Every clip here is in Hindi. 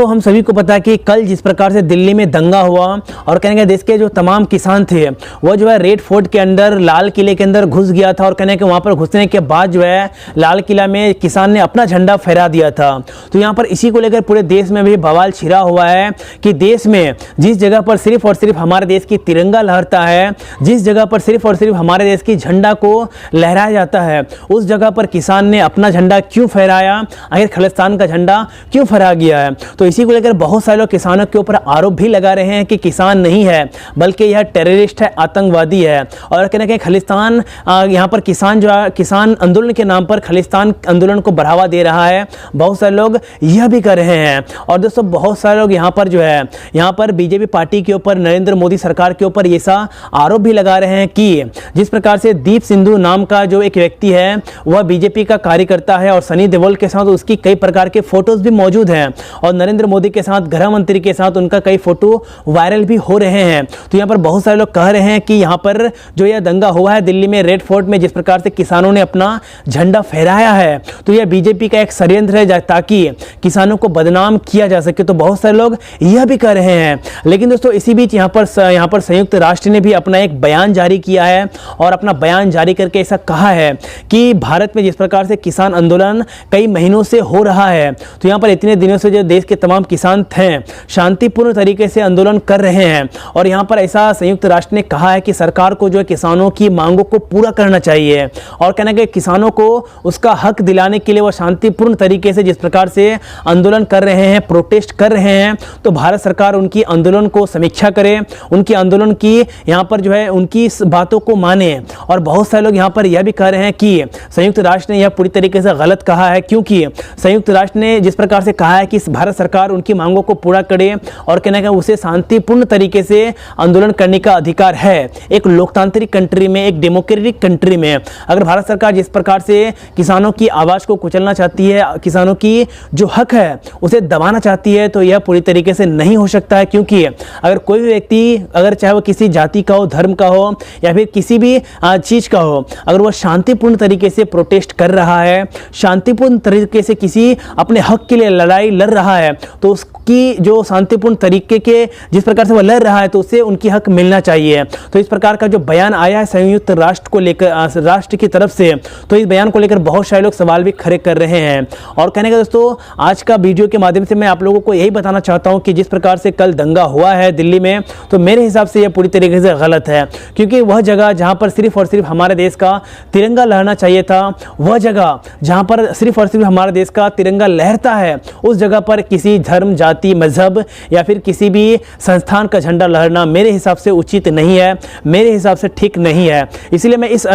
दोस्तों हम सभी को पता है कि कल जिस प्रकार से दिल्ली में दंगा हुआ और कहने के देश के जो तमाम किसान थे वो जो है रेड फोर्ट के अंदर, लाल किले के अंदर घुस गया था और कहने के वहाँ पर घुसने के बाद जो है लाल किला में किसान ने अपना झंडा फहरा दिया था। तो यहाँ पर इसी को लेकर पूरे देश में भी बवाल छिड़ा हुआ है कि देश में जिस जगह पर सिर्फ और सिर्फ हमारे देश की तिरंगा लहरता है, जिस जगह पर सिर्फ और सिर्फ हमारे देश की झंडा को लहराया जाता है, उस जगह पर किसान ने अपना झंडा क्यों फहराया, आखिर खालिस्तान का झंडा क्यों फहरा गया है। तो इसी को लेकर बहुत सारे लोग किसानों के ऊपर आरोप भी लगा रहे हैं कि किसान नहीं है बल्कि यह टेररिस्ट है, आतंकवादी है। और कहना कि खालिस्तान यहाँ पर किसान जो है किसान आंदोलन के नाम पर खालिस्तान आंदोलन को बढ़ावा दे रहा है, बहुत सारे लोग यह भी कर रहे हैं। और दोस्तों बहुत सारे लोग यहाँ पर जो है यहाँ पर बीजेपी पार्टी के ऊपर, नरेंद्र मोदी सरकार के ऊपर ऐसा आरोप भी लगा रहे हैं कि जिस प्रकार से दीप सिंधु नाम का जो एक व्यक्ति है वह बीजेपी का कार्यकर्ता है और सनी देओल के साथ उसकी कई प्रकार के फोटोज भी मौजूद हैं और नरेंद्र मोदी के साथ, गृह मंत्री के साथ उनका कई फोटो वायरल भी हो रहे हैं। तो यहाँ पर बहुत सारे लोग कह रहे हैं कि यहाँ पर जो यह दंगा हुआ है दिल्ली में रेड फोर्ट में, जिस प्रकार से किसानों ने अपना झंडा फहराया है, तो यह बीजेपी का एक षड्यंत्र है ताकि किसानों को बदनाम किया जा सके। तो बहुत सारे लोग यह भी कर रहे हैं। लेकिन दोस्तों इसी बीच यहाँ पर संयुक्त राष्ट्र ने भी अपना एक बयान जारी किया है और अपना बयान जारी करके ऐसा कहा है कि भारत में जिस प्रकार से किसान आंदोलन कई महीनों से हो रहा है, तो यहाँ पर इतने दिनों से जो देश के तमाम किसान थे शांतिपूर्ण तरीके से आंदोलन कर रहे हैं और यहाँ पर ऐसा संयुक्त राष्ट्र ने कहा है कि सरकार को जो है किसानों की मांगों को पूरा करना चाहिए और कहना कि किसानों को उसका हक दिलाने के लिए वो शांतिपूर्ण तरीके से जिस प्रकार से आंदोलन कर रहे हैं, प्रोटेस्ट कर रहे हैं, तो भारत सरकार उनकी आंदोलन को समीक्षा करे, उनकी आंदोलन की यहाँ पर जो है उनकी बातों को माने। और बहुत सारे लोग यहाँ पर यह भी कह रहे हैं कि संयुक्त राष्ट्र ने यह पूरी तरीके से गलत कहा है, क्योंकि संयुक्त राष्ट्र ने जिस प्रकार से कहा है कि भारत सरकार उनकी मांगों को पूरा करे और कहना कि उसे शांतिपूर्ण तरीके से आंदोलन करने का अधिकार है। एक लोकतांत्रिक कंट्री में, एक डेमोक्रेटिक कंट्री में अगर भारत सरकार जिस प्रकार से किसानों की आवाज़ को कुचलना चाहती है, किसानों की जो हक है उसे दबाना चाहती है, तो यह पूरी तरीके से नहीं हो सकता है। क्योंकि अगर कोई भी व्यक्ति, अगर चाहे वो किसी जाति का हो, धर्म का हो या फिर किसी भी चीज़ का हो, अगर वह शांतिपूर्ण तरीके से प्रोटेस्ट कर रहा है, शांतिपूर्ण तरीके से किसी अपने हक के लिए लड़ाई लड़ रहा है, तो उसकी जो शांतिपूर्ण तरीके के जिस प्रकार से वह लड़ रहा है तो उसे उनकी हक मिलना चाहिए। तो इस प्रकार का जो बयान आया है संयुक्त राष्ट्र को लेकर, राष्ट्र की तरफ से, तो इस बयान को लेकर बहुत सारे लोग सवाल भी खड़े कर रहे हैं। और कहने का दोस्तों आज का वीडियो के माध्यम से मैं आप लोगों को यही बताना चाहता हूं कि जिस प्रकार से कल दंगा हुआ है दिल्ली में, तो मेरे हिसाब से यह पूरी तरीके से गलत है। क्योंकि वह जगह जहां पर सिर्फ और सिर्फ हमारे देश का तिरंगा लहरना चाहिए था, वह जगह जहां पर सिर्फ और सिर्फ हमारे देश का तिरंगा लहरता है, उस जगह पर किसी धर्म, जाति, मजहब या फिर किसी भी संस्थान का झंडा लहरना मेरे हिसाब से उचित नहीं है, मेरे हिसाब से ठीक नहीं है। इसलिए मैं इस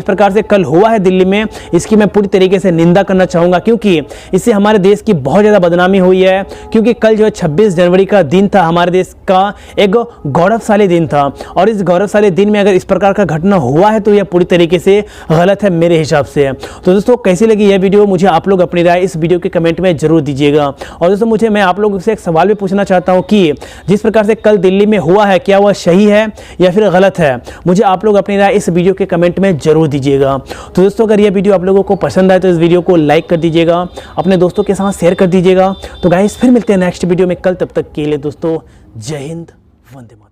प्रकार से कल हुआ है दिल्ली में, इसकी मैं पूरी तरीके से निंदा करना चाहूँगा, क्योंकि इससे हमारे देश की बहुत ज़्यादा बदनामी हुई है। क्योंकि कल जो है 26 जनवरी का दिन था, हमारे देश का एक गौरवशाली दिन था और इस गौरवशाली दिन में अगर इस प्रकार का घटना हुआ है तो यह पूरी तरीके से गलत है मेरे हिसाब से। तो दोस्तों कैसी लगी यह वीडियो, मुझे आप लोग अपनी राय इस वीडियो के कमेंट में जरूर दीजिएगा। और दोस्तों मैं आप लोगों से एक सवाल भी पूछना चाहता हूँ कि जिस प्रकार से कल दिल्ली में हुआ है, क्या वह सही है या फिर गलत है? मुझे आप लोग अपनी राय इस वीडियो के कमेंट में जरूर दीजिएगा। तो दोस्तों अगर यह वीडियो आप लोगों को पसंद आए तो इस वीडियो को लाइक कर दीजिएगा, अपने दोस्तों के साथ शेयर कर दीजिएगा। तो गाइस फिर मिलते हैं नेक्स्ट वीडियो में कल, तब तक के लिए दोस्तों जय हिंद, वंदे मातरम।